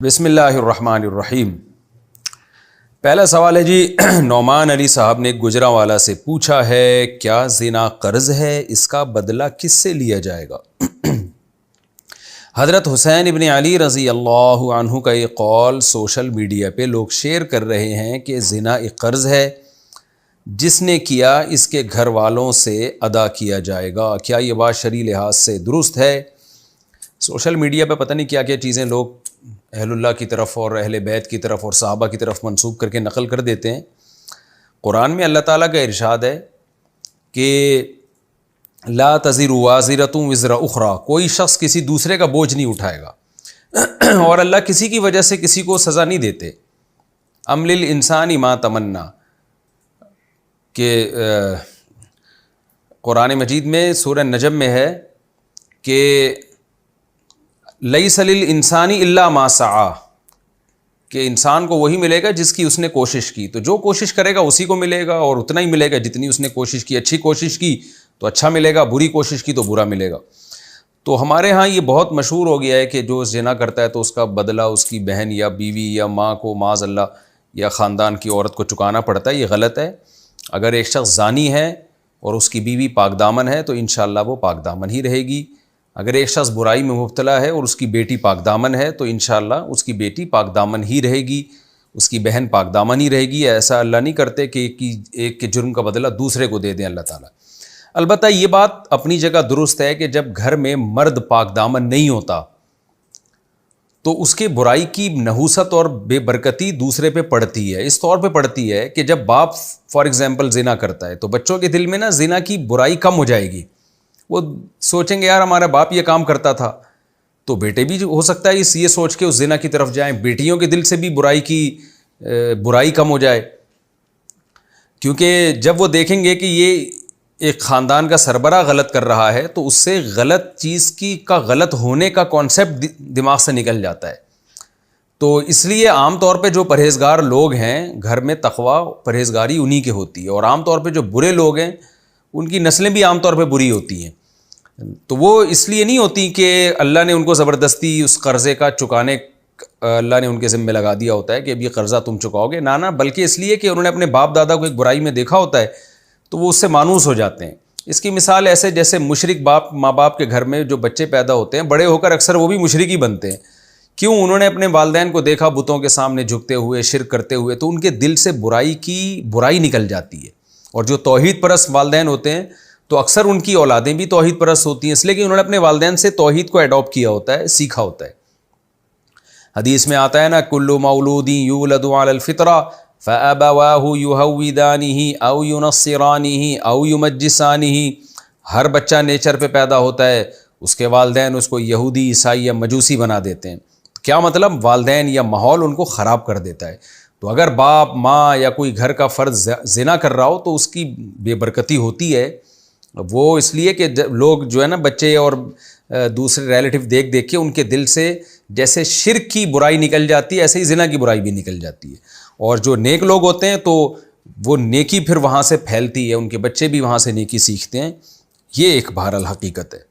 بسم اللہ الرحمن الرحیم۔ پہلا سوال ہے جی، نعمان علی صاحب نے گجرانوالہ سے پوچھا ہے کیا زنا قرض ہے، اس کا بدلہ کس سے لیا جائے گا؟ حضرت حسین ابن علی رضی اللہ عنہ کا یہ قول سوشل میڈیا پہ لوگ شیئر کر رہے ہیں کہ زنا ایک قرض ہے، جس نے کیا اس کے گھر والوں سے ادا کیا جائے گا۔ کیا یہ بات شرعی لحاظ سے درست ہے؟ سوشل میڈیا پہ پتہ نہیں کیا کیا چیزیں لوگ اہل اللہ کی طرف اور اہل بیت کی طرف اور صحابہ کی طرف منسوب کر کے نقل کر دیتے ہیں۔ قرآن میں اللہ تعالیٰ کا ارشاد ہے کہ لا تزر وازرۃ وزر اخری، کوئی شخص کسی دوسرے کا بوجھ نہیں اٹھائے گا، اور اللہ کسی کی وجہ سے کسی کو سزا نہیں دیتے۔ ام للانسان ما تمنا، کہ قرآن مجید میں سورہ نجم میں ہے کہ لیس للانسان الا ما سعی، کہ انسان کو وہی ملے گا جس کی اس نے کوشش کی، تو جو کوشش کرے گا اسی کو ملے گا، اور اتنا ہی ملے گا جتنی اس نے کوشش کی۔ اچھی کوشش کی تو اچھا ملے گا، بری کوشش کی تو برا ملے گا۔ تو ہمارے ہاں یہ بہت مشہور ہو گیا ہے کہ جو زنا کرتا ہے تو اس کا بدلہ اس کی بہن یا بیوی یا ماں کو معاذ اللہ یا خاندان کی عورت کو چکانا پڑتا ہے۔ یہ غلط ہے۔ اگر ایک شخص زانی ہے اور اس کی بیوی پاک دامن ہے تو انشاءاللہ وہ پاک دامن ہی رہے گی۔ اگر ایک شخص برائی میں مبتلا ہے اور اس کی بیٹی پاک دامن ہے تو انشاءاللہ اس کی بیٹی پاک دامن ہی رہے گی، اس کی بہن پاک دامن ہی رہے گی۔ ایسا اللہ نہیں کرتے کہ ایک کے جرم کا بدلہ دوسرے کو دے دیں اللہ تعالیٰ۔ البتہ یہ بات اپنی جگہ درست ہے کہ جب گھر میں مرد پاک دامن نہیں ہوتا تو اس کے برائی کی نحوست اور بے برکتی دوسرے پہ پڑتی ہے۔ اس طور پہ پڑتی ہے کہ جب باپ فار ایگزامپل زنا کرتا ہے تو بچوں کے دل میں نا زنا کی برائی کم ہو جائے گی، وہ سوچیں گے یار ہمارا باپ یہ کام کرتا تھا، تو بیٹے بھی ہو سکتا ہے یہ سوچ کے اس زنا کی طرف جائیں، بیٹیوں کے دل سے بھی برائی کم ہو جائے، کیونکہ جب وہ دیکھیں گے کہ یہ ایک خاندان کا سربراہ غلط کر رہا ہے تو اس سے غلط چیز کا غلط ہونے کا کانسیپٹ دماغ سے نکل جاتا ہے۔ تو اس لیے عام طور پہ جو پرہیزگار لوگ ہیں گھر میں تقویٰ پرہیزگاری انہی کے ہوتی ہے، اور عام طور پہ جو برے لوگ ہیں ان کی نسلیں بھی عام طور پہ بری ہوتی ہیں۔ تو وہ اس لیے نہیں ہوتی کہ اللہ نے ان کو زبردستی اس قرضے کا چکانے اللہ نے ان کے ذمہ لگا دیا ہوتا ہے کہ اب یہ قرضہ تم چکاؤ گے، نہ بلکہ اس لیے کہ انہوں نے اپنے باپ دادا کو ایک برائی میں دیکھا ہوتا ہے تو وہ اس سے مانوس ہو جاتے ہیں۔ اس کی مثال ایسے جیسے مشرک ماں باپ کے گھر میں جو بچے پیدا ہوتے ہیں بڑے ہو کر اکثر وہ بھی مشرک ہی بنتے ہیں۔ کیوں؟ انہوں نے اپنے والدین کو دیکھا بتوں کے سامنے جھکتے ہوئے شرک کرتے ہوئے، تو ان کے دل سے برائی نکل جاتی ہے۔ اور جو توحید پرست والدین ہوتے ہیں تو اکثر ان کی اولادیں بھی توحید پرست ہوتی ہیں، اس لیے کہ انہوں نے اپنے والدین سے توحید کو ایڈاپٹ کیا ہوتا ہے، سیکھا ہوتا ہے۔ حدیث میں آتا ہے نا کل مولود یولد علی الفطرہ فابواہ یہودانہ او ینصرانہ او یمجسانہ، ہر بچہ نیچر پہ پیدا ہوتا ہے، اس کے والدین اس کو یہودی، عیسائی یا مجوسی بنا دیتے ہیں۔ کیا مطلب؟ والدین یا ماحول ان کو خراب کر دیتا ہے۔ تو اگر باپ ماں یا کوئی گھر کا فرد زنا کر رہا ہو تو اس کی بے برکتی ہوتی ہے، وہ اس لیے کہ لوگ جو ہے نا بچے اور دوسرے ریلیٹیو دیکھ کے ان کے دل سے جیسے شرک کی برائی نکل جاتی ہے ایسے ہی زنا کی برائی بھی نکل جاتی ہے، اور جو نیک لوگ ہوتے ہیں تو وہ نیکی پھر وہاں سے پھیلتی ہے، ان کے بچے بھی وہاں سے نیکی سیکھتے ہیں۔ یہ ایک بہرحال حقیقت ہے۔